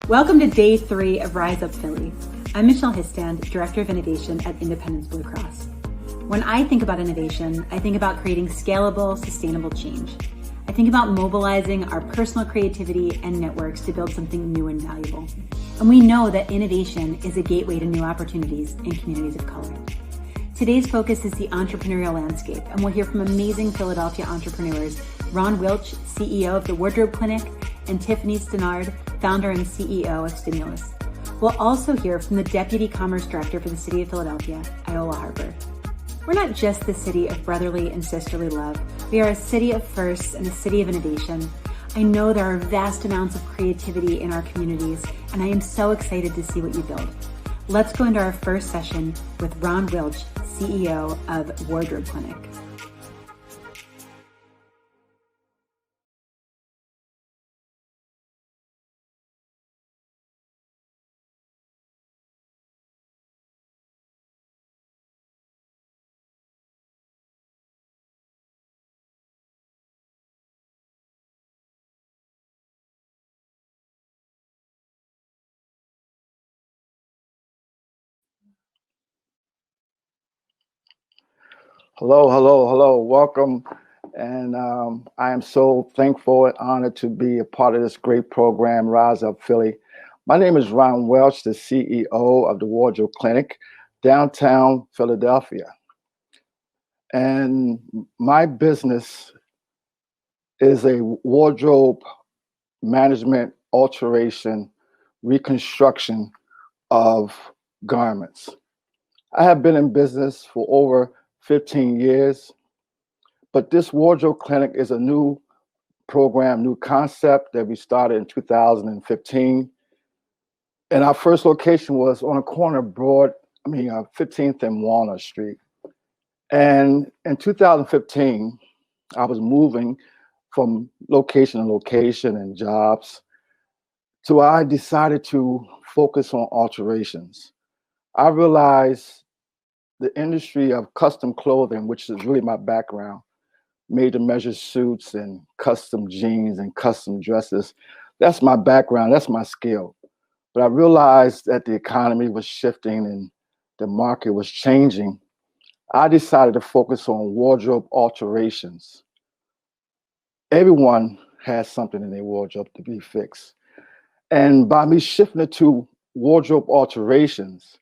Welcome to Day 3 of Rise Up Philly. I'm Michelle Histand, Director of Innovation at Independence Blue Cross. When I think about innovation, I think about creating scalable, sustainable change. I think about mobilizing our personal creativity and networks to build something new and valuable. And we know that innovation is a gateway to new opportunities in communities of color. Today's focus is the entrepreneurial landscape, and we'll hear from amazing Philadelphia entrepreneurs, Ron Wilch, CEO of the Wardrobe Clinic, and Tiffany Stenard, founder and CEO of Stimulus. We'll also hear from the Deputy Commerce Director for the City of Philadelphia, Iola Harper. We're not just the city of brotherly and sisterly love. We are a city of firsts and a city of innovation. I know there are vast amounts of creativity in our communities, and I am so excited to see what you build. Let's go into our first session with Ron Wilch, CEO of Wardrobe Clinic. Hello. Welcome. And I am so thankful and honored to be a part of this great program, Rise Up Philly. My name is Ron Welch, the CEO of the Wardrobe Clinic, downtown Philadelphia. And my business is a wardrobe management, alteration, reconstruction of garments. I have been in business for over 15 years, but this Wardrobe Clinic is a new program, new concept that we started in 2015. And our first location was on a corner of 15th and Walnut Street. And in 2015, I was moving from location to location and jobs. So I decided to focus on alterations. I realized the industry of custom clothing, which is really my background, made to measure suits and custom jeans and custom dresses. That's my background, that's my skill. But I realized that the economy was shifting and the market was changing. I decided to focus on wardrobe alterations. Everyone has something in their wardrobe to be fixed. And by me shifting it to wardrobe alterations,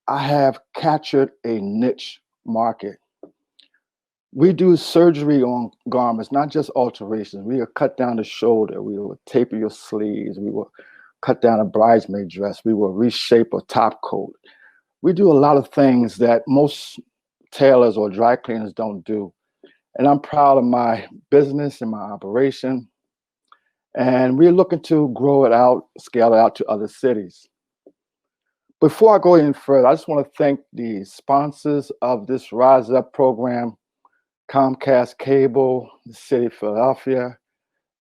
I have captured a niche market. We do surgery on garments, not just alterations. We will cut down the shoulder. We will taper your sleeves. We will cut down a bridesmaid dress. We will reshape a top coat. We do a lot of things that most tailors or dry cleaners don't do. And I'm proud of my business and my operation. And we're looking to grow it out, scale it out to other cities. Before I go any further, I just want to thank the sponsors of this Rise Up program, Comcast Cable, the City of Philadelphia,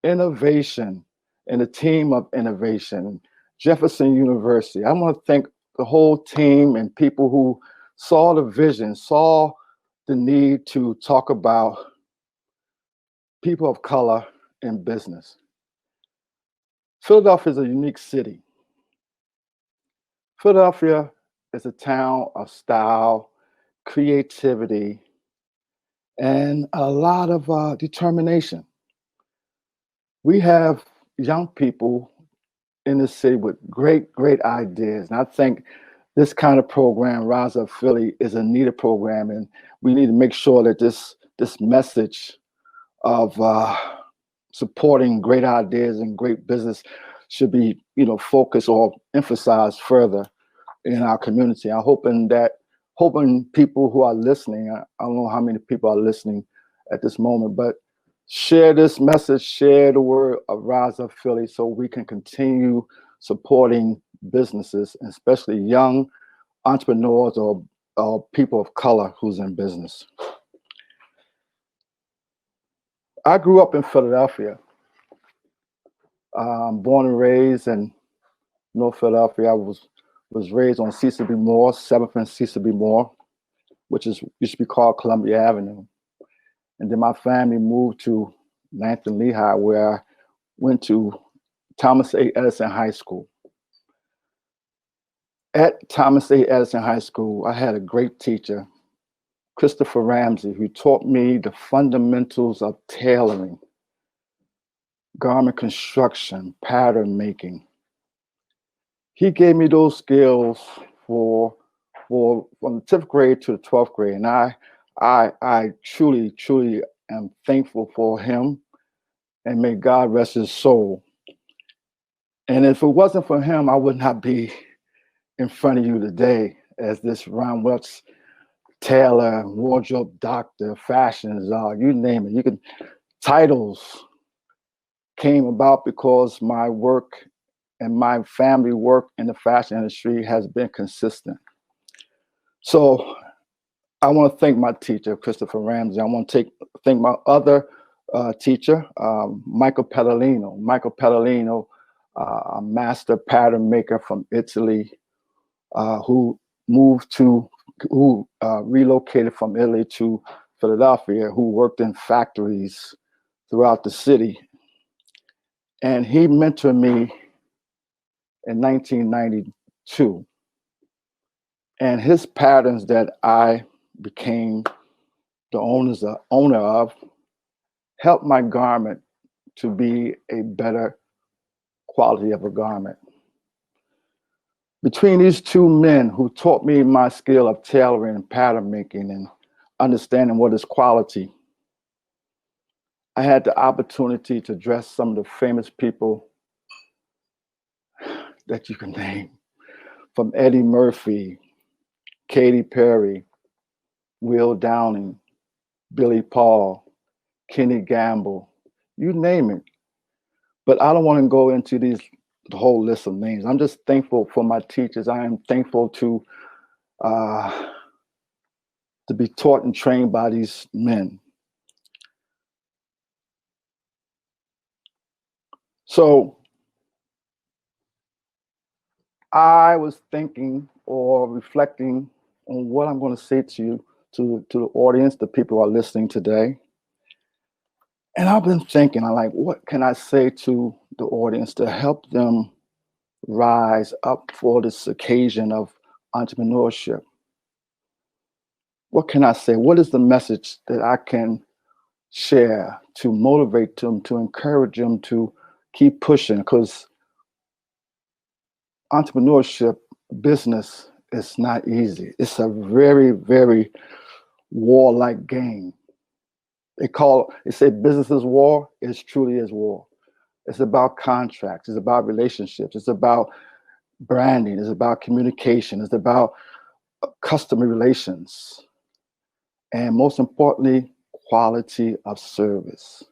Innovation, and the team of Innovation, Jefferson University. I want to thank the whole team and people who saw the vision, saw the need to talk about people of color in business. Philadelphia is a unique city. Philadelphia is a town of style, creativity, and a lot of determination. We have young people in the city with great ideas. And I think this kind of program, Rise Up Philly, is a needed program. And we need to make sure that this message of supporting great ideas and great business should be, focused or emphasized further in our community. I'm hoping people who are listening, I don't know how many people are listening at this moment, but share this message, share the word of Rise Up Philly so we can continue supporting businesses, especially young entrepreneurs or people of color who's in business. I grew up in Philadelphia, born and raised in North Philadelphia. I was raised on Cecil B. Moore, 7th and Cecil B. Moore, which used to be called Columbia Avenue. And then my family moved to 9th and Lehigh, where I went to Thomas A. Edison High School. At Thomas A. Edison High School, I had a great teacher, Christopher Ramsey, who taught me the fundamentals of tailoring, garment construction, pattern making. He gave me those skills for from the 10th grade to the 12th grade. And I truly am thankful for him, and may God rest his soul. And if it wasn't for him, I would not be in front of you today as this Ron Welch tailor, wardrobe doctor, fashion czar, you name it. You can titles came about because my work and my family work in the fashion industry has been consistent. So I want to thank my teacher, Christopher Ramsey. I want to thank my other teacher, Michael Pedalino. Michael Pedalino, a master pattern maker from Italy, who relocated from Italy to Philadelphia, who worked in factories throughout the city. And he mentored me in 1992. And his patterns that I became the owner of helped my garment to be a better quality of a garment. Between these two men who taught me my skill of tailoring and pattern making and understanding what is quality, I had the opportunity to dress some of the famous people that you can name, from Eddie Murphy, Katy Perry, Will Downing, Billy Paul, Kenny Gamble, you name it. But I don't want to go into the whole list of names. I'm just thankful for my teachers. I am thankful to be taught and trained by these men. So I was thinking or reflecting on what I'm going to say to you, to the audience, the people who are listening today. And I've been thinking, I'm like, what can I say to the audience to help them rise up for this occasion of entrepreneurship? What can I say? What is the message that I can share to motivate them, to encourage them to keep pushing? Because entrepreneurship, business, is not easy. It's a very, very warlike game. They say business is war. It truly is war. It's about contracts. It's about relationships. It's about branding. It's about communication. It's about customer relations. And most importantly, quality of service.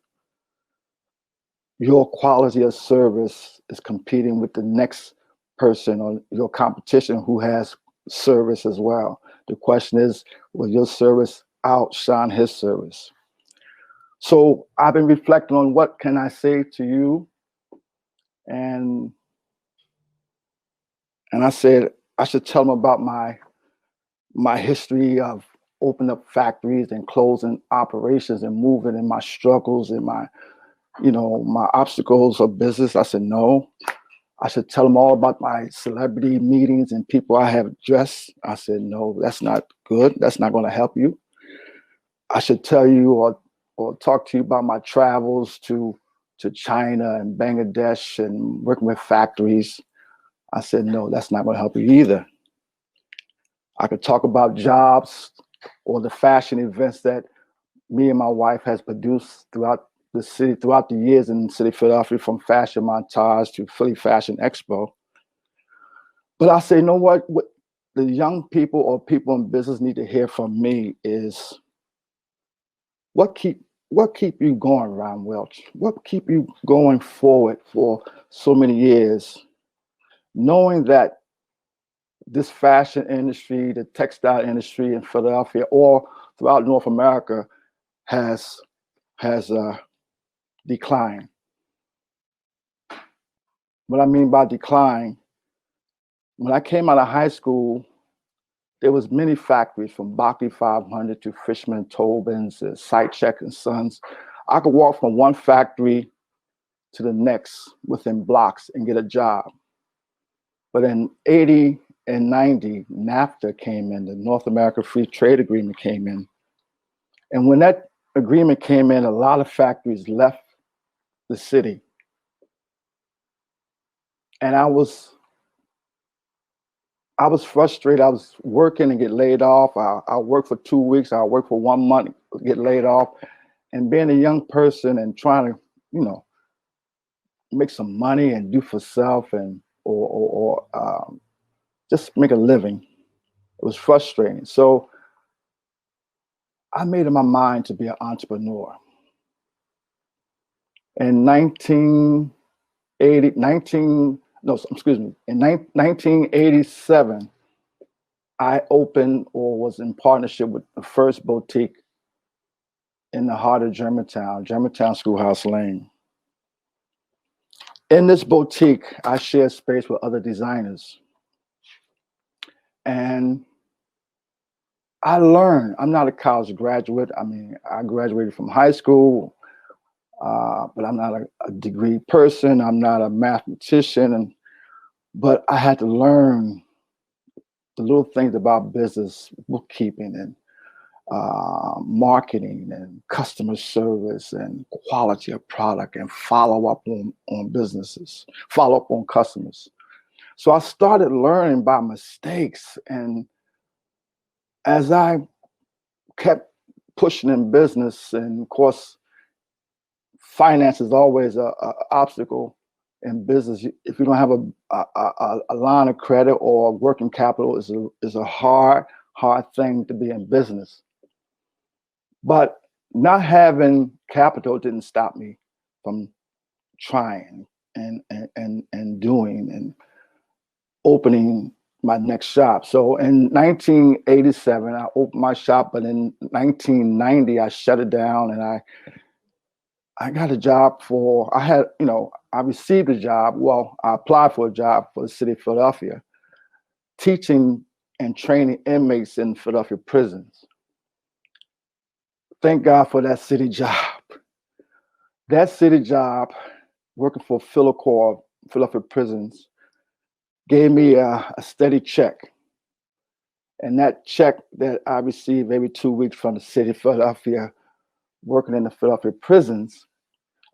Your quality of service is competing with the next person or your competition who has service as well. The question is, will your service outshine his service? So I've been reflecting on what can I say to you, and I said I should tell them about my history of opening up factories and closing operations and moving, and my struggles and my obstacles of business. I said no. I should tell them all about my celebrity meetings and people I have addressed. I said no, that's not good. That's not going to help you. I should tell you or talk to you about my travels to China and Bangladesh and working with factories. I said, no, that's not going to help you either. I could talk about jobs or the fashion events that me and my wife has produced throughout the city, throughout the years in the city of Philadelphia, from Fashion Montage to Philly Fashion Expo. But I say, you know what the young people or people in business need to hear from me is what keep you going, Ron Welch? What keep you going forward for so many years, knowing that this fashion industry, the textile industry in Philadelphia or throughout North America has declined. What I mean by decline, when I came out of high school, there was many factories from Bockley 500 to Fishman Tobin's, Sightcheck and Sons. I could walk from one factory to the next within blocks and get a job. But in 80 in 90, NAFTA came in, the North America Free Trade Agreement came in. And when that agreement came in, a lot of factories left the city. And I was frustrated. I was working and get laid off. I work for 2 weeks. I work for 1 month, get laid off. And being a young person and trying to, make some money and do for self and or just make a living. It was frustrating. So I made up my mind to be an entrepreneur. In 1987, I opened or was in partnership with the first boutique in the heart of Germantown Schoolhouse Lane. In this boutique, I shared space with other designers. And I learned. I'm not a college graduate. I mean, I graduated from high school, but I'm not a degree person. I'm not a mathematician. But I had to learn the little things about business, bookkeeping, and marketing, and customer service, and quality of product, and follow up on businesses, follow up on customers. So I started learning by mistakes. And as I kept pushing in business, and of course, finance is always a obstacle in business. If you don't have a line of credit or working capital, is a hard thing to be in business. But not having capital didn't stop me from trying and doing and opening my next shop. So in 1987, I opened my shop, but in 1990, I shut it down, and I got a job I received a job. Well, I applied for a job for the city of Philadelphia, teaching and training inmates in Philadelphia prisons. Thank God for that city job. That city job, working for Philacorp, Philadelphia prisons, gave me a steady check. And that check that I received every 2 weeks from the city of Philadelphia, working in the Philadelphia prisons,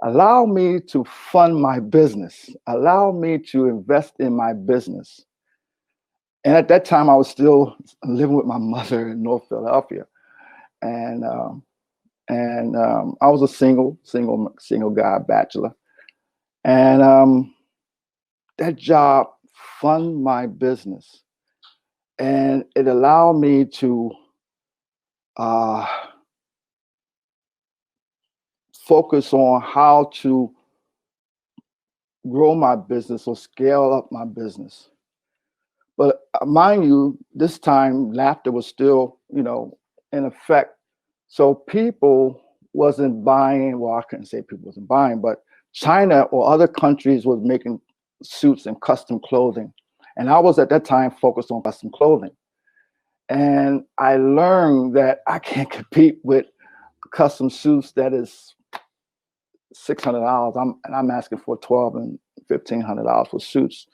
allowed me to fund my business, allowed me to invest in my business. And at that time, I was still living with my mother in North Philadelphia. And I was a single guy, bachelor. And that job funded my business. And it allowed me to focus on how to grow my business or scale up my business. But mind you, this time laughter was still, in effect. So people wasn't buying, well, I couldn't say people wasn't buying, but China or other countries was making suits and custom clothing. And I was at that time focused on custom clothing. And I learned that I can't compete with custom suits that is $600. I'm asking for $1,200 and $1,500 for suits.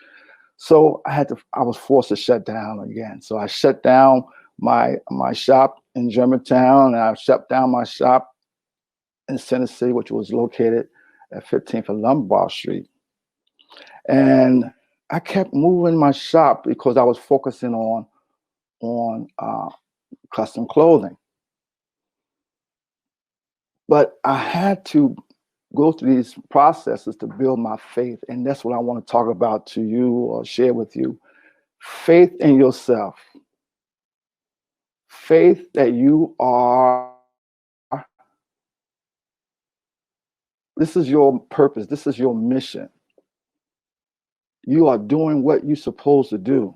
So I was forced to shut down again. So I shut down my shop in Germantown, and I shut down my shop in Center City, which was located at 15th and Lombard Street. And I kept moving my shop because I was focusing on custom clothing. But I had to go through these processes to build my faith. And that's what I want to talk about to you or share with you. Faith in yourself. Faith that you are. This is your purpose. This is your mission. You are doing what you're supposed to do.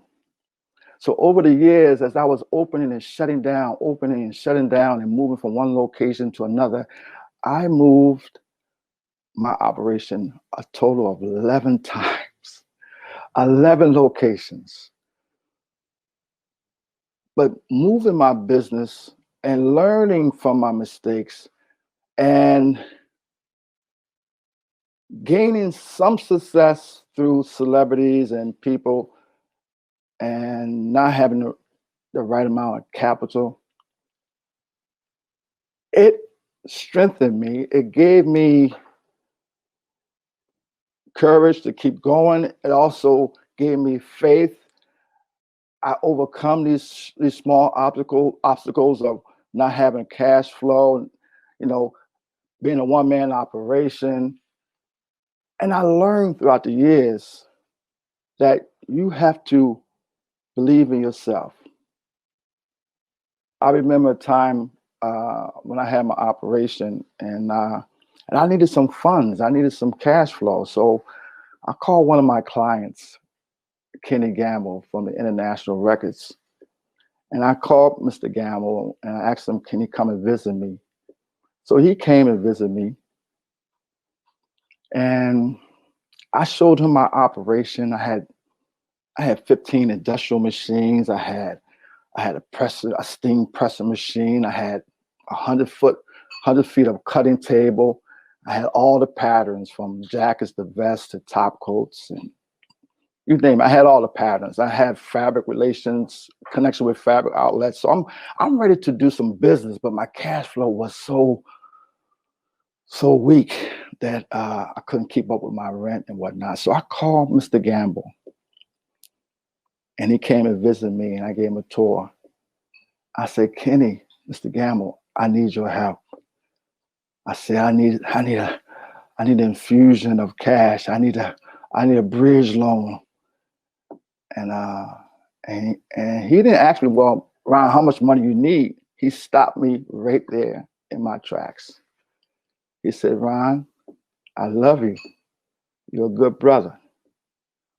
So over the years, as I was opening and shutting down, and moving from one location to another, I moved my operation a total of 11 times, 11 locations. But moving my business and learning from my mistakes and gaining some success through celebrities and people and not having the right amount of capital, it strengthened me. It gave me courage to keep going. It also gave me faith. I overcome these small obstacles of not having cash flow, being a one-man operation. And I learned throughout the years that you have to believe in yourself. I remember a time when I had my operation, and I needed some funds. I needed some cash flow. So I called one of my clients, Kenny Gamble from the International Records. And I called Mr. Gamble and I asked him, can he come and visit me? So he came and visited me. And I showed him my operation. I had 15 industrial machines. I had a steam pressing machine. I had 100 feet of cutting table. I had all the patterns from jackets to vests to top coats, and you name it. I had all the patterns. I had fabric relations, connection with fabric outlets. So I'm ready to do some business, but my cash flow was so weak that I couldn't keep up with my rent and whatnot. So I called Mr. Gamble, and he came and visited me, and I gave him a tour. I said, Kenny, Mr. Gamble, I need your help. I said, I need an infusion of cash. I need a bridge loan. And he didn't ask me, well, Ron, how much money you need? He stopped me right there in my tracks. He said, Ron, I love you. You're a good brother,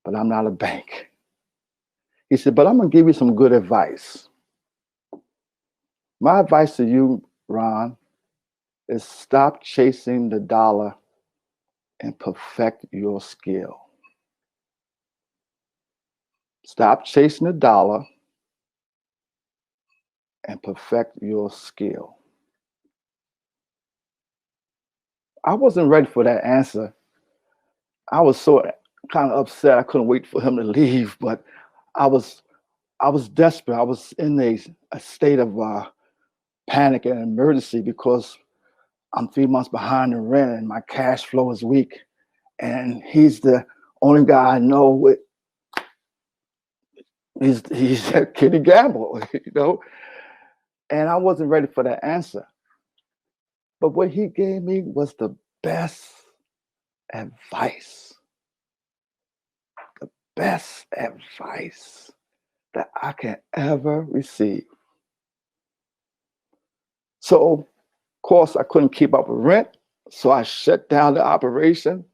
but I'm not a bank. He said, but I'm gonna give you some good advice. My advice to you, Ron, is stop chasing the dollar and perfect your skill. Stop chasing the dollar and perfect your skill. I wasn't ready for that answer. I was so kind of upset. I couldn't wait for him to leave, but I was desperate. I was in a state of panic and emergency because I'm 3 months behind in rent and my cash flow is weak. And he's the only guy I know with. He's Kenny Gamble, And I wasn't ready for that answer. But what he gave me was the best advice. The best advice that I can ever receive. So, of course, I couldn't keep up with rent. So I shut down the operation.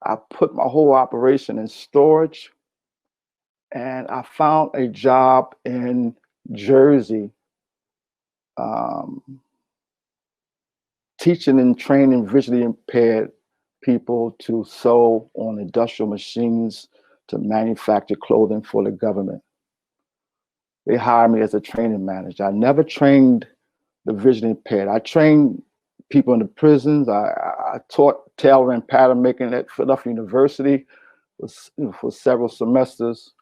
I put my whole operation in storage. And I found a job in Jersey, teaching and training visually impaired people to sew on industrial machines to manufacture clothing for the government. They hired me as a training manager. I never trained the visually impaired. I trained people in the prisons. I taught tailoring and pattern making at Philadelphia University for several semesters.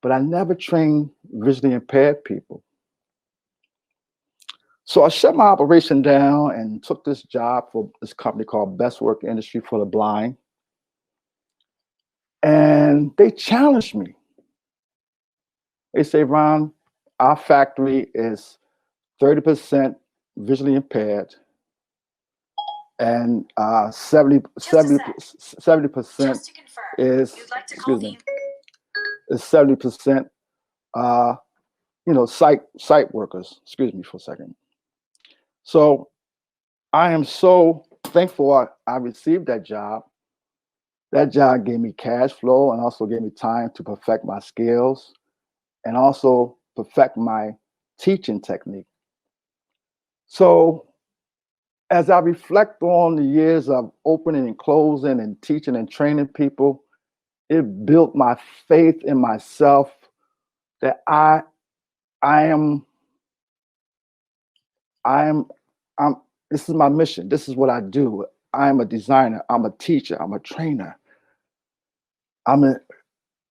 But I never trained visually impaired people. So I shut my operation down and took this job for this company called Best Work Industry for the Blind. And they challenged me. They say, Ron, our factory is 30% visually impaired and 70% is, excuse me, is 70% site workers. Excuse me for a second. So I am so thankful I received that job. That job gave me cash flow and also gave me time to perfect my skills and also perfect my teaching technique. So as I reflect on the years of opening and closing and teaching and training people, it built my faith in myself that this is my mission. This is what I do. I'm a designer. I'm a teacher. I'm a trainer. I'm an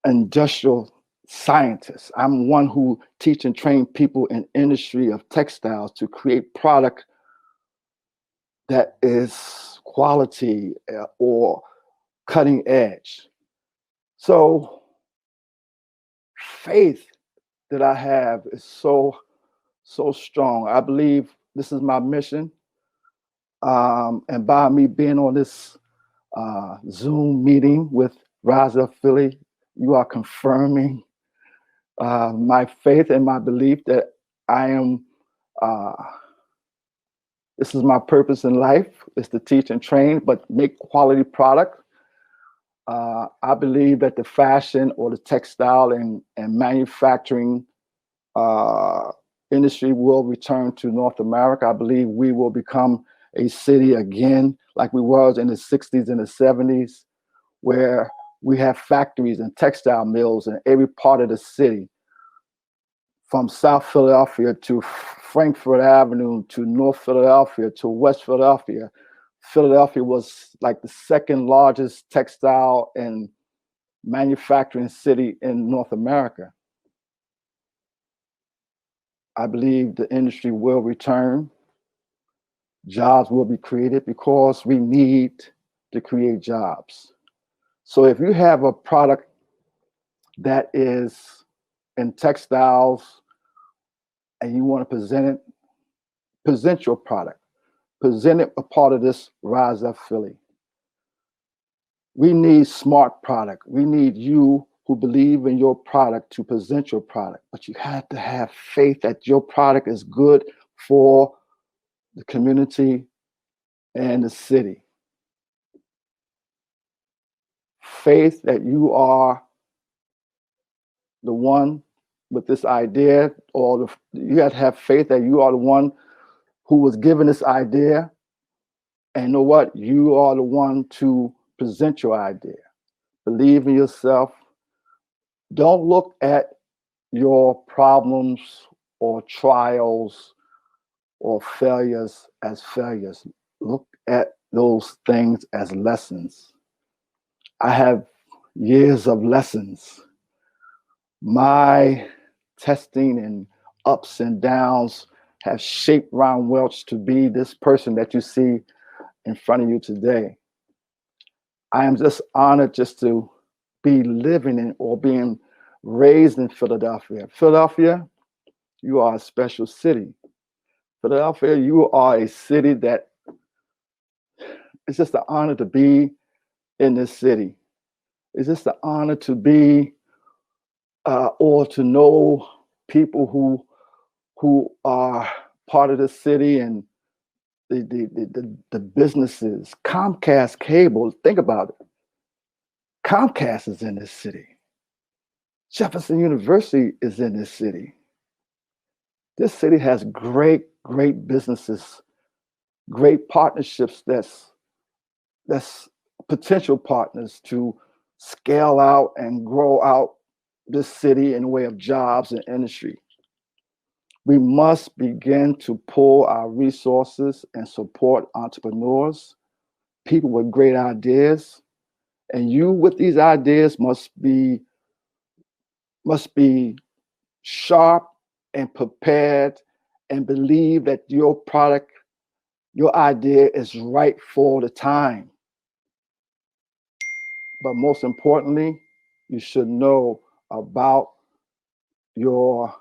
industrial scientist. I'm one who teach and train people in industry of textiles to create product that is quality or cutting edge. So faith that I have is so strong. I believe this is my mission. And by me being on this Zoom meeting with Rise Up Philly, you are confirming my faith and my belief that I am, uh, this is my purpose in life, is to teach and train, but make quality product. I believe that the fashion or the textile and manufacturing uh, industry will return to North America. I believe we will become a city again, like we was in the 60s and the 70s, where we have factories and textile mills in every part of the city, from South Philadelphia to Frankfurt Avenue to North Philadelphia to West Philadelphia. Philadelphia was like the second largest textile and manufacturing city in North America. I believe the industry will return. Jobs will be created because we need to create jobs. So if you have a product that is in textiles and you want to present your product, present it a part of this Rise Up Philly. We need smart product. We need you who believe in your product to present your product, but you have to have faith that your product is good for the community and the city. Faith that you are the one with this idea, or you have to have faith that you are the one who was given this idea, and you know what? You are the one to present your idea. Believe in yourself. Don't look at your problems or trials or failures as failures. Look at those things as lessons. I have years of lessons. My testing and ups and downs have shaped Ron Welch to be this person that you see in front of you today. I am just honored just to be living in or being raised in Philadelphia. Philadelphia, you are a special city. Philadelphia, you are a city that it's just an honor to be in this city. It's just an honor to be or to know people who are part of the city and the businesses. Comcast Cable, think about it. Comcast is in this city. Jefferson University is in this city. This city has great businesses, great partnerships that's potential partners to scale out and grow out this city in the way of jobs and industry. We must begin to pull our resources and support entrepreneurs, people with great ideas, and you with these ideas must be sharp and prepared and believe that your product, your idea is right for the time. But most importantly, you should know about your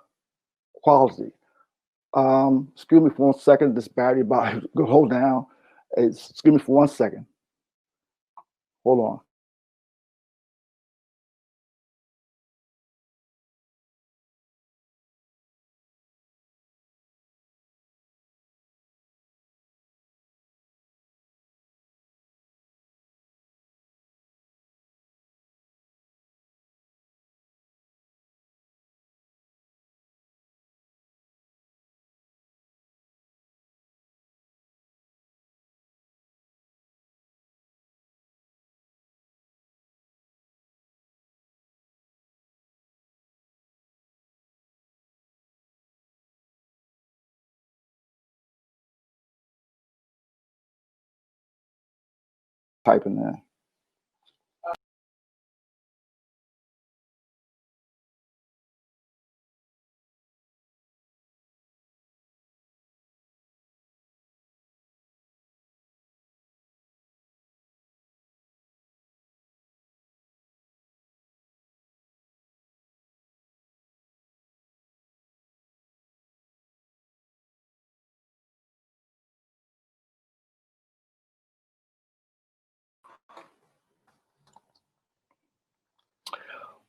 quality. Excuse me for 1 second. This battery about to hold down. Excuse me for 1 second. Hold on. Typing there.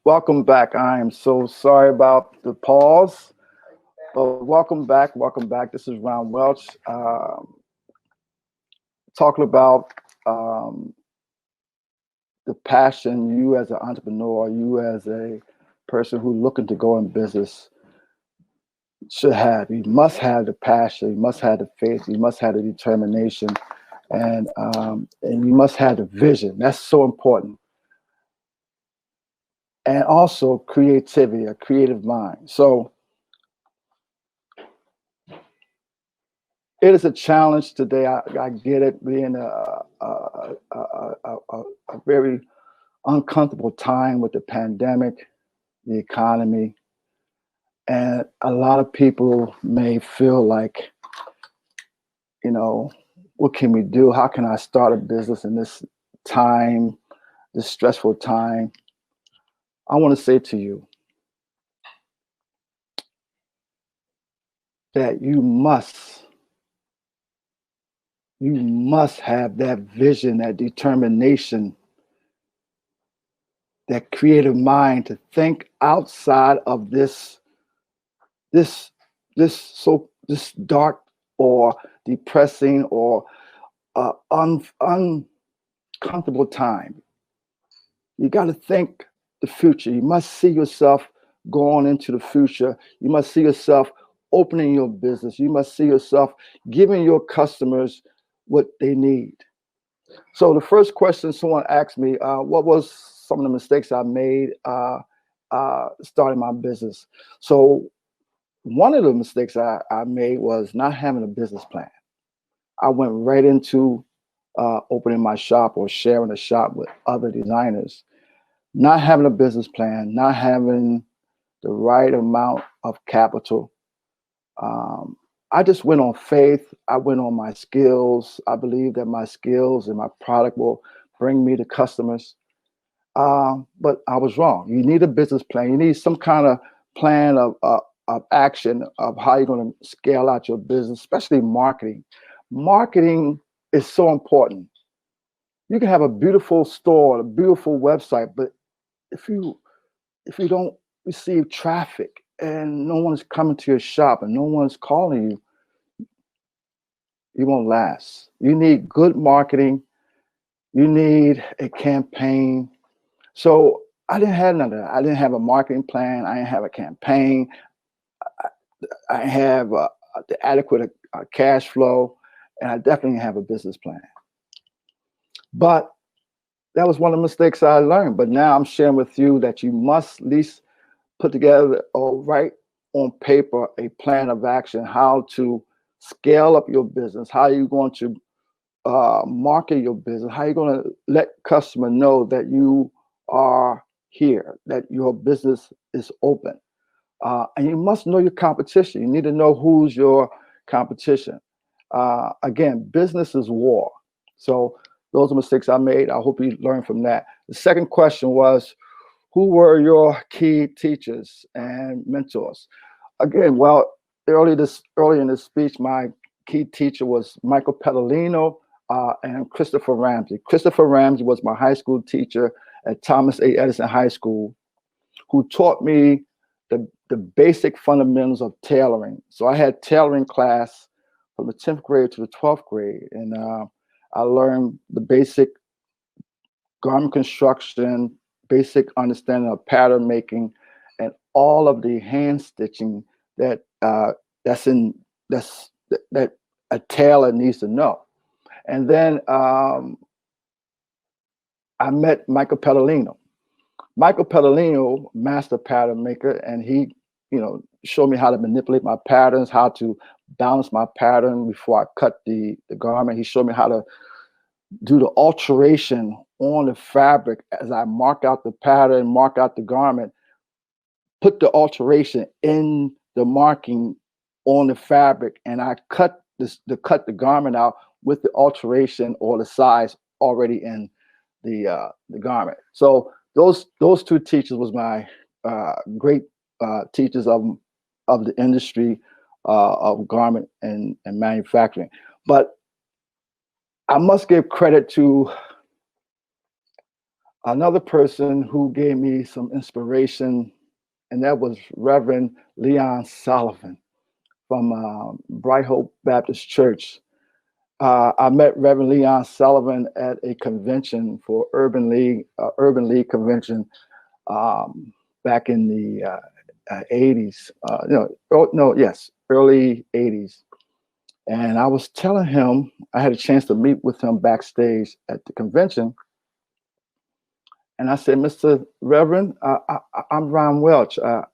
Welcome back. I am so sorry about the pause, but welcome back. Welcome back. This is Ron Welch, talking about um, the passion you as an entrepreneur, you as a person who's looking to go in business should have. You must have the passion, you must have the faith, you must have the determination, and you must have the vision. That's so important. And also creativity, a creative mind. So it is a challenge today. I get it, being a very uncomfortable time with the pandemic, the economy, and a lot of people may feel like, you know, what can we do? How can I start a business in this time, this stressful time? I want to say to you that you must have that vision, that determination, that creative mind to think outside of this this dark or depressing or uncomfortable time. You got to think the future. You must see yourself going into the future. You must see yourself opening your business. You must see yourself giving your customers what they need. So the first question someone asked me, what was some of the mistakes I made starting my business? So one of the mistakes I made was not having a business plan. I went right into opening my shop or sharing a shop with other designers, not having a business plan, not having the right amount of capital. I just went on faith. I went on my skills. I believe that my skills and my product will bring me the customers. But I was wrong. You need a business plan. You need some kind of plan of action of how you're going to scale out your business, especially marketing. Marketing is so important. You can have a beautiful store, a beautiful website, but if you don't receive traffic and no one's coming to your shop and no one's calling you, you won't last. You need good marketing. You need a campaign. So I didn't have none of that. I didn't have a marketing plan. I didn't have a campaign. I have the adequate cash flow, and I definitely have a business plan. But that was one of the mistakes I learned. But now I'm sharing with you that you must at least put together or write on paper a plan of action, how to scale up your business, how you're going to market your business, how you're going to let customer know that you are here, that your business is open. And you must know your competition. You need to know who's your competition. Again, business is war. So those are mistakes I made. I hope you learned from that. The second question was, who were your key teachers and mentors? Again, well, early in this speech, my key teacher was Michael Pedalino and Christopher Ramsey. Christopher Ramsey was my high school teacher at Thomas A. Edison High School, who taught me the basic fundamentals of tailoring. So I had tailoring class from the 10th grade to the 12th grade, and I learned the basic garment construction, basic understanding of pattern making, and all of the hand stitching that that a tailor needs to know. And then I met Michael Pedalino. Michael Pedalino, master pattern maker, and he, showed me how to manipulate my patterns, how to balance my pattern before I cut the garment. He showed me how to do the alteration on the fabric as I mark out the pattern, mark out the garment, put the alteration in the marking on the fabric, and I cut the garment out with the alteration or the size already in the garment. So those two teachers was my great teachers of the industry of garment and manufacturing. But I must give credit to Another person who gave me some inspiration, and that was Reverend Leon Sullivan from Bright Hope Baptist Church. I met Reverend Leon Sullivan at a convention for Urban League convention back in the 80s. Early 80s. And I was telling him, I had a chance to meet with him backstage at the convention. And I said, Mr. Reverend, I'm Ron Welch. I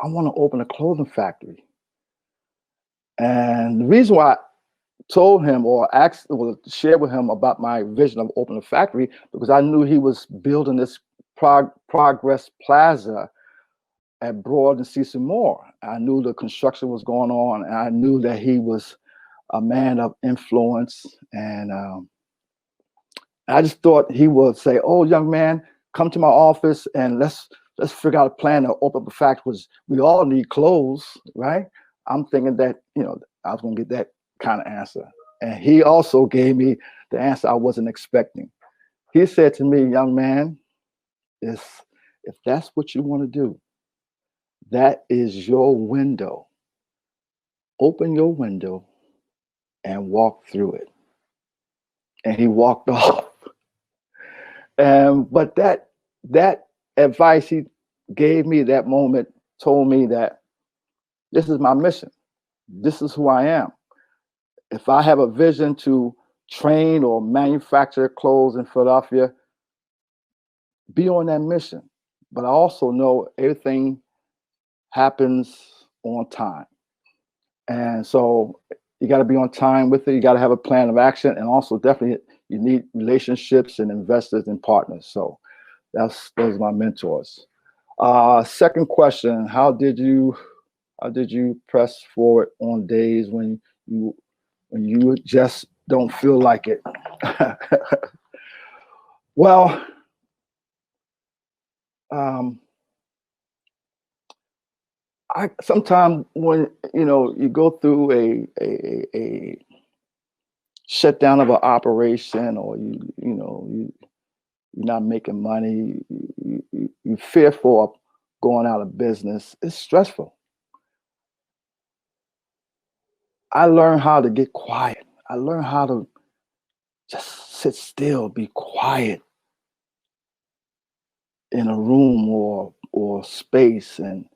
want to open a clothing factory. And the reason why I told him or shared with him about my vision of opening a factory, because I knew he was building this Progress Plaza at Broad and Cecil Moore. I knew the construction was going on, and I knew that he was a man of influence. And I just thought he would say, "Oh, young man, come to my office and let's figure out a plan to open up a factory, because we all need clothes, right?" I'm thinking that, I was going to get that kind of answer. And he also gave me the answer I wasn't expecting. He said to me, "Young man, if that's what you want to do, that is your window. Open your window and walk through it." And he walked off. But that advice he gave me that moment told me that this is my mission. This is who I am. If I have a vision to train or manufacture clothes in Philadelphia, be on that mission. But I also know everything happens on time. And so you got to be on time with it. You got to have a plan of action. And also definitely you need relationships and investors and partners. So those are my mentors. Second question, how did you press forward on days when you just don't feel like it? Well, I sometimes when you go through a shutdown of an operation, or you're not making money, you fearful of going out of business. It's stressful. I learned how to get quiet. I learned how to just sit still, be quiet in a room or space, and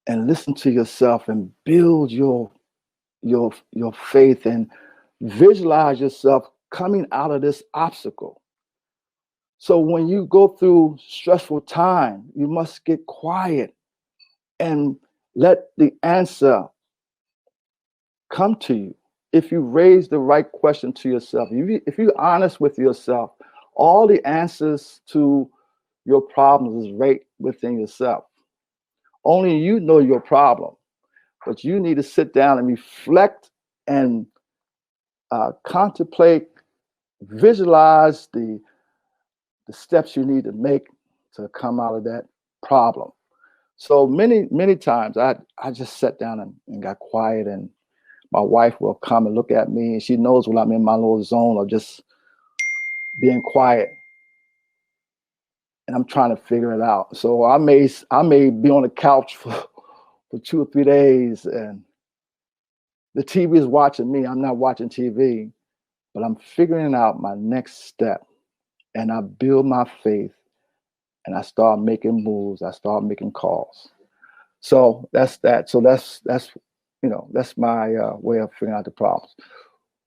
listen to yourself and build your faith and visualize yourself coming out of this obstacle. So when you go through stressful time, you must get quiet and let the answer come to you. If you raise the right question to yourself, if you're honest with yourself, all the answers to your problems is right within yourself. Only you know your problem, but you need to sit down and reflect and contemplate, visualize the steps you need to make to come out of that problem. So many times I just sat down and got quiet, and my wife will come and look at me, and she knows when I'm in my little zone of just being quiet, and I'm trying to figure it out. So I may be on the couch for 2 or 3 days, and the TV is watching me. I'm not watching TV, but I'm figuring out my next step, and I build my faith, and I start making moves. I start making calls. So that's that. So that's my way of figuring out the problems.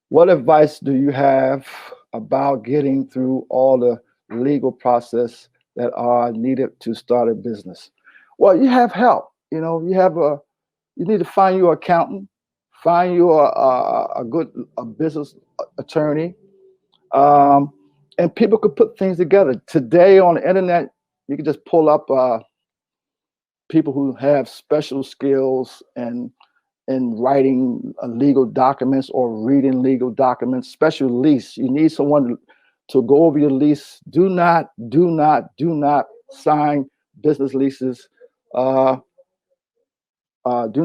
What advice do you have about getting through all the legal process that are needed to start a business? Well, you have help. You need to find your accountant, find your a good business attorney, and people could put things together. Today on the internet, you can just pull up people who have special skills in writing legal documents or reading legal documents. Special lease. You need someone to go over your lease. Do not sign business leases. Do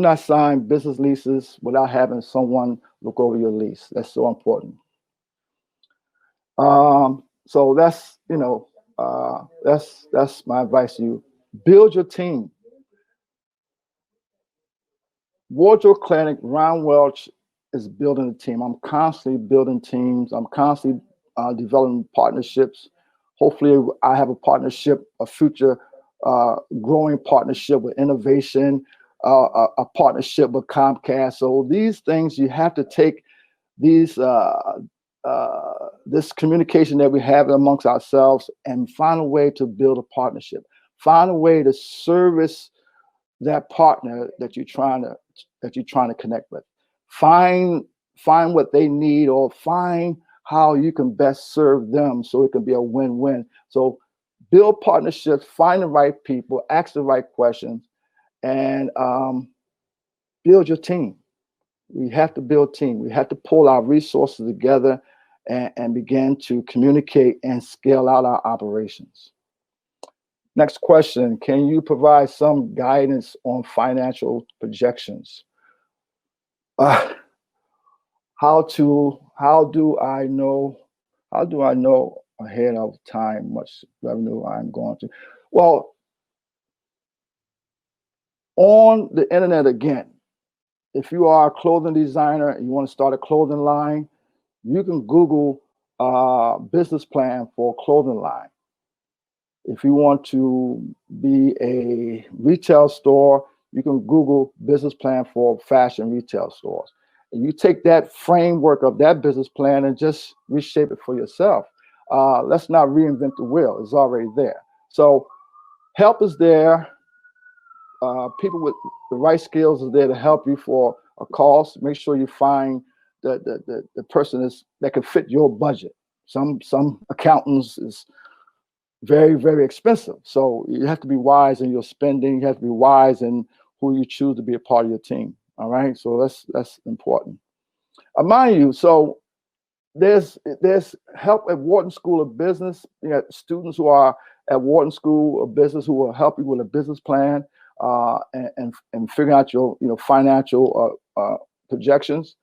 not sign business leases without having someone look over your lease. That's so important. So that's That's my advice to you. Build your team. Wardrobe Clinic, Ron Welch is building a team. I'm constantly building teams. I'm constantly developing partnerships. Hopefully, I have a partnership, a future growing partnership with innovation, a partnership with Comcast. So these things you have to take these this communication that we have amongst ourselves and find a way to build a partnership. Find a way to service that partner that you're trying to connect with. Find what they need, or find how you can best serve them so it can be a win-win. So build partnerships, find the right people, ask the right questions, and build your team. We have to build team. We have to pull our resources together and begin to communicate and scale out our operations. Next question, can you provide some guidance on financial projections? How do I know ahead of time much revenue I'm going to? Well, on the internet again, if you are a clothing designer and you want to start a clothing line, you can Google business plan for a clothing line. If you want to be a retail store, you can Google business plan for fashion retail stores. And you take that framework of that business plan and just reshape it for yourself. Let's not reinvent the wheel. It's already there. So help is there. People with the right skills is there to help you for a cost. Make sure you find the person that can fit your budget. Some accountants is very, very expensive. So you have to be wise in your spending. You have to be wise in who you choose to be a part of your team. All right. So that's important. Mind you, so there's help at Wharton School of Business. You got students who are at Wharton School of Business who will help you with a business plan and figuring out your financial projections.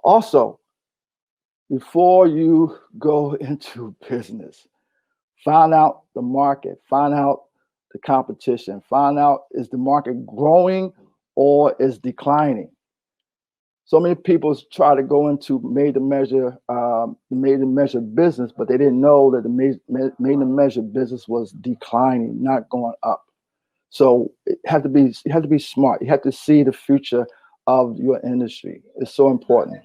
Also, before you go into business, find out the market, find out the competition, find out, is the market growing or is declining? So many people try to go into made to measure business, but they didn't know that the made to measure business was declining, not going up. So you have to be smart. You have to see the future of your industry. It's so important.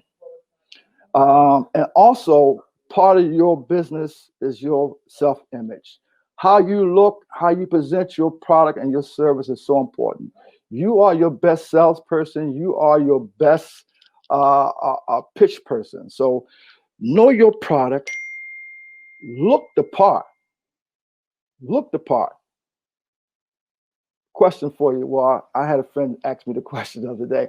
And also, part of your business is your self-image. How you look, how you present your product and your service is so important. You are your best salesperson. You are your best pitch person. So know your product. Look the part. Look the part. Question for you. Well, I had a friend ask me the question the other day.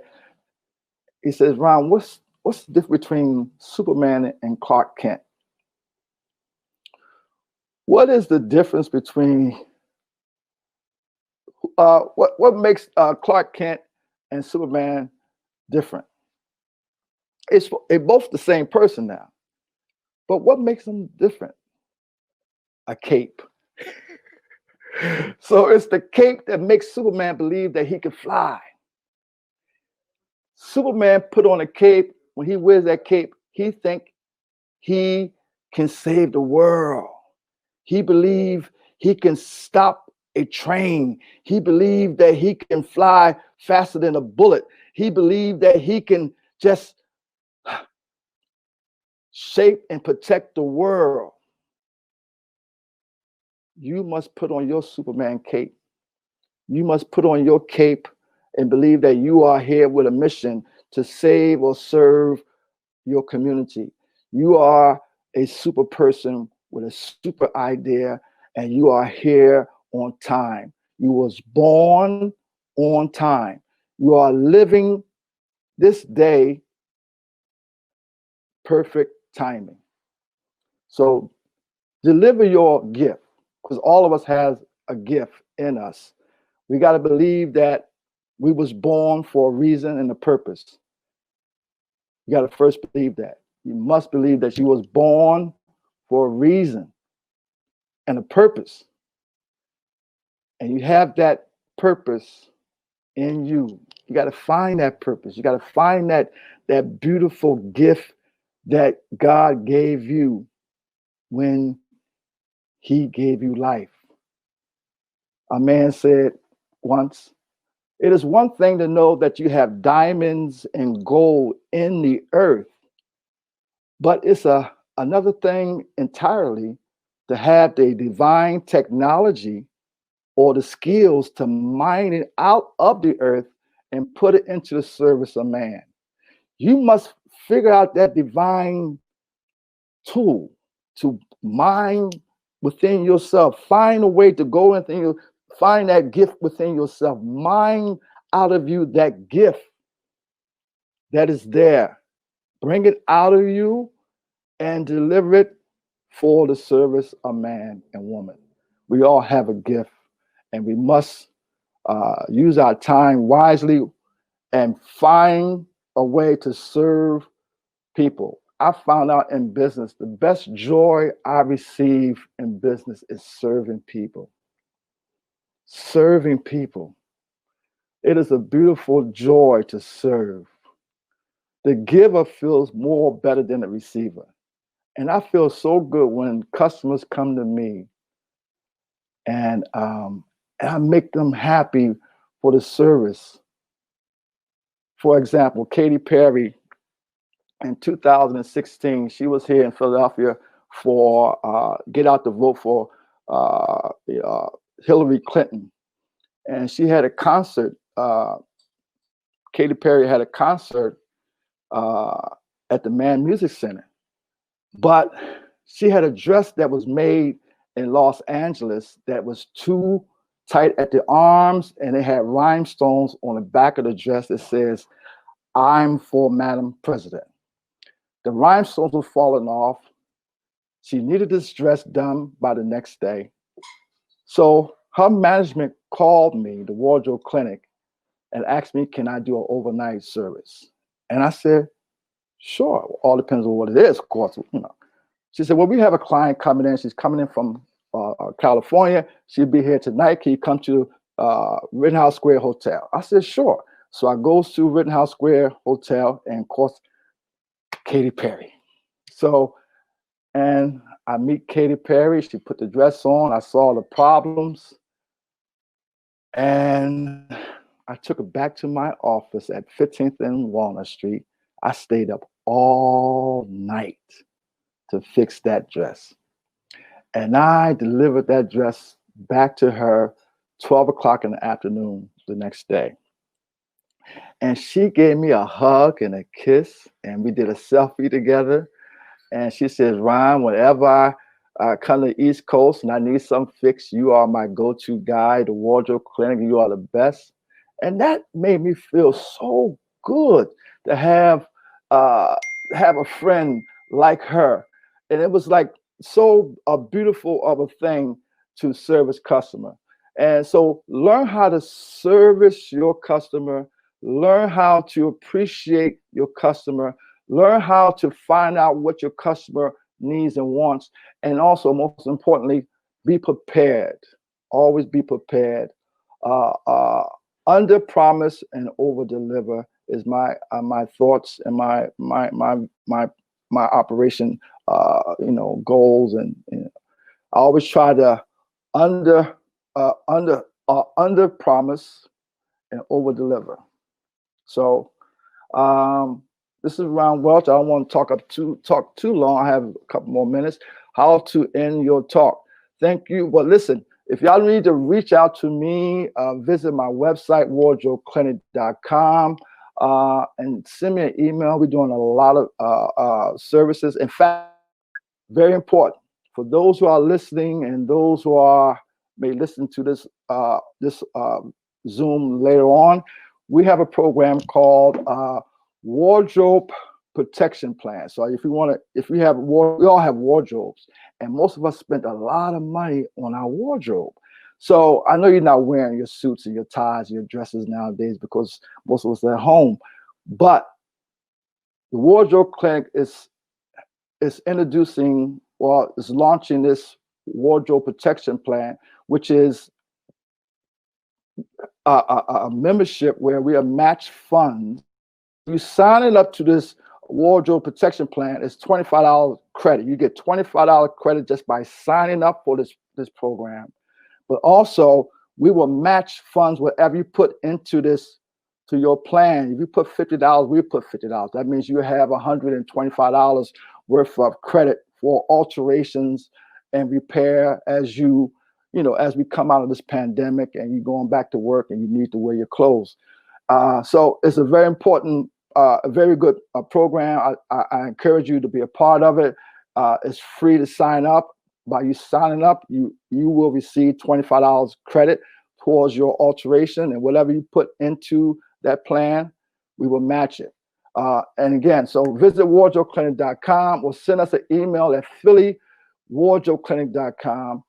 He says, Ron, what's the difference between Superman and Clark Kent? What is the difference between what makes Clark Kent and Superman different? They're both the same person now, but what makes them different? A cape. So it's the cape that makes Superman believe that he can fly. Superman put on a cape. When he wears that cape, he think he can save the world. He believe he can stop a train. He believed that he can fly faster than a bullet. He believed that he can just shape and protect the world. You must put on your Superman cape. You must put on your cape and believe that you are here with a mission to save or serve your community. You are a super person with a super idea, and you are here on time. You was born on time. You are living this day perfect timing. So deliver your gift, because all of us has a gift in us. We got to believe that we was born for a reason and a purpose. You got to first believe that. You must believe that you was born for a reason and a purpose. And you have that purpose in you. You got to find that purpose. You got to find that beautiful gift that God gave you when he gave you life. A man said once, it is one thing to know that you have diamonds and gold in the earth, but it's another thing entirely to have the divine technology or the skills to mine it out of the earth and put it into the service of man. You must figure out that divine tool to mine within yourself. Find a way to go within you. Find that gift within yourself. Mine out of you that gift that is there. Bring it out of you and deliver it for the service of man and woman. We all have a gift, and we must use our time wisely and find a way to serve people. I found out in business, the best joy I receive in business is serving people. Serving people. It is a beautiful joy to serve. The giver feels more better than the receiver. And I feel so good when customers come to me and I make them happy for the service. For example, Katy Perry, in 2016, she was here in Philadelphia for Get Out the Vote for Hillary Clinton. And she had a concert. Katy Perry had a concert at the Mann Music Center. But she had a dress that was made in Los Angeles that was too tight at the arms, and it had rhinestones on the back of the dress that says, "I'm for Madam President." The rhinestones were falling off. She needed this dress done by the next day. So her management called me, the wardrobe clinic, and asked me, can I do an overnight service? And I said, sure. All depends on what it is, of course. She said, well, we have a client coming in. She's coming in from California. She'll be here tonight. Can you come to Rittenhouse Square Hotel? I said, sure. So I goes to Rittenhouse Square Hotel, and of course, Katy Perry. So, and I meet Katy Perry. She put the dress on. I saw the problems. And I took her back to my office at 15th and Walnut Street. I stayed up all night to fix that dress. And I delivered that dress back to her 12 o'clock in the afternoon the next day. And she gave me a hug and a kiss, and we did a selfie together. And she says, Ryan, whenever I come to the East Coast and I need something fixed, you are my go-to guy, the wardrobe clinic, you are the best. And that made me feel so good to have a friend like her. And it was like so beautiful of a thing to service customer. And so learn how to service your customer, learn how to appreciate your customer, learn how to find out what your customer needs and wants. And also, most importantly, be prepared. Always be prepared. Under promise and over deliver is my thoughts and my operation goals, and I always try to under promise and over deliver. So this is Ron Welch. I don't want to talk too long. I have a couple more minutes. How to end your talk. Thank you. Well, listen, if y'all need to reach out to me, visit my website, wardrobeclinic.com, and send me an email. We're doing a lot of services. In fact, very important for those who are listening and those who may listen to this Zoom later on. We have a program called Wardrobe Protection Plan. So we all have wardrobes, and most of us spend a lot of money on our wardrobe. So I know you're not wearing your suits and your ties and your dresses nowadays because most of us are at home, but the Wardrobe Clinic is introducing is launching this wardrobe protection plan, which is a membership where we are match funds. You signing up to this wardrobe protection plan, it's $25 credit. You get $25 credit just by signing up for this program. But also, we will match funds whatever you put into this to your plan. If you put $50, we put $50. That means you have $125 worth of credit for alterations and repair as as we come out of this pandemic and you're going back to work and you need to wear your clothes. So it's a very important, a very good program. I encourage you to be a part of it. It's free to sign up. By you signing up, you will receive $25 credit towards your alteration, and whatever you put into that plan, we will match it. And again, so visit wardrobeclinic.com or send us an email at phillywardrobeclinic.com.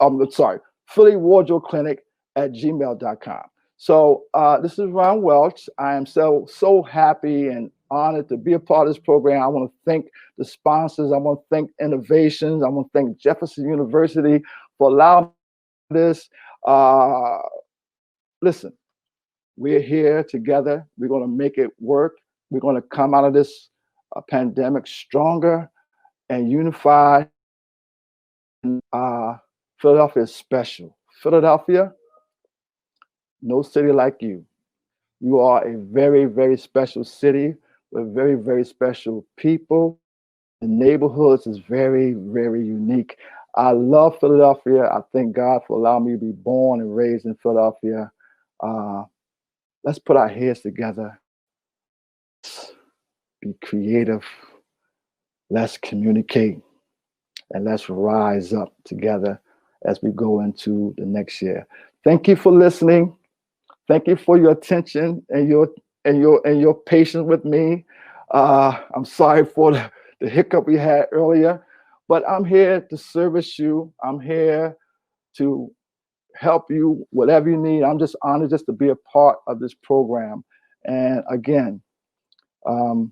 phillywardrobeclinic@gmail.com. So this is Ron Welch. I am so happy and honored to be a part of this program. I want to thank the sponsors. I want to thank Innovations. I want to thank Jefferson University for allowing this. Listen, we're here together. We're going to make it work. We're going to come out of this pandemic stronger and unified. Philadelphia is special. Philadelphia, no city like you. You are a very, very special city with very, very special people. The neighborhoods is very, very unique. I love Philadelphia. I thank God for allowing me to be born and raised in Philadelphia. Let's put our heads together. Let's be creative. Let's communicate. And let's rise up together as we go into the next year. Thank you for listening. Thank you for your attention and your patience with me. I'm sorry for the hiccup we had earlier, but I'm here to service you. I'm here to help you, whatever you need. I'm just honored just to be a part of this program. And again, I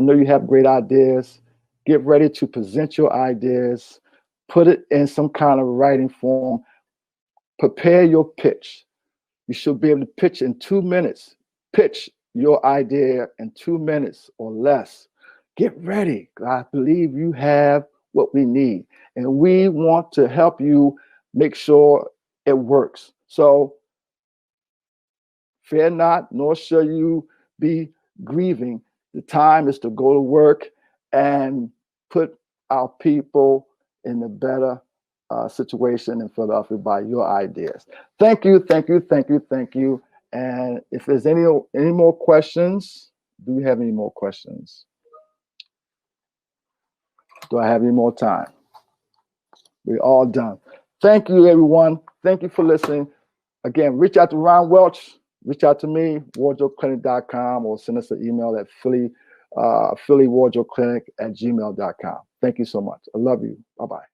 know you have great ideas. Get ready to present your ideas. Put it in some kind of writing form. Prepare your pitch. You should be able to pitch in 2 minutes. Pitch your idea in 2 minutes or less. Get ready. I believe you have what we need. And we want to help you make sure it works. So fear not, nor shall you be grieving. The time is to go to work and put our people in a better situation in Philadelphia by your ideas. Thank you, thank you, thank you, thank you. And if there's any more questions, do we have any more questions? Do I have any more time? We're all done. Thank you, everyone. Thank you for listening. Again, reach out to Ron Welch. Reach out to me, wardrobeclinic.com, or send us an email at phillywardrobeclinic@gmail.com. Thank you so much. I love you. Bye-bye.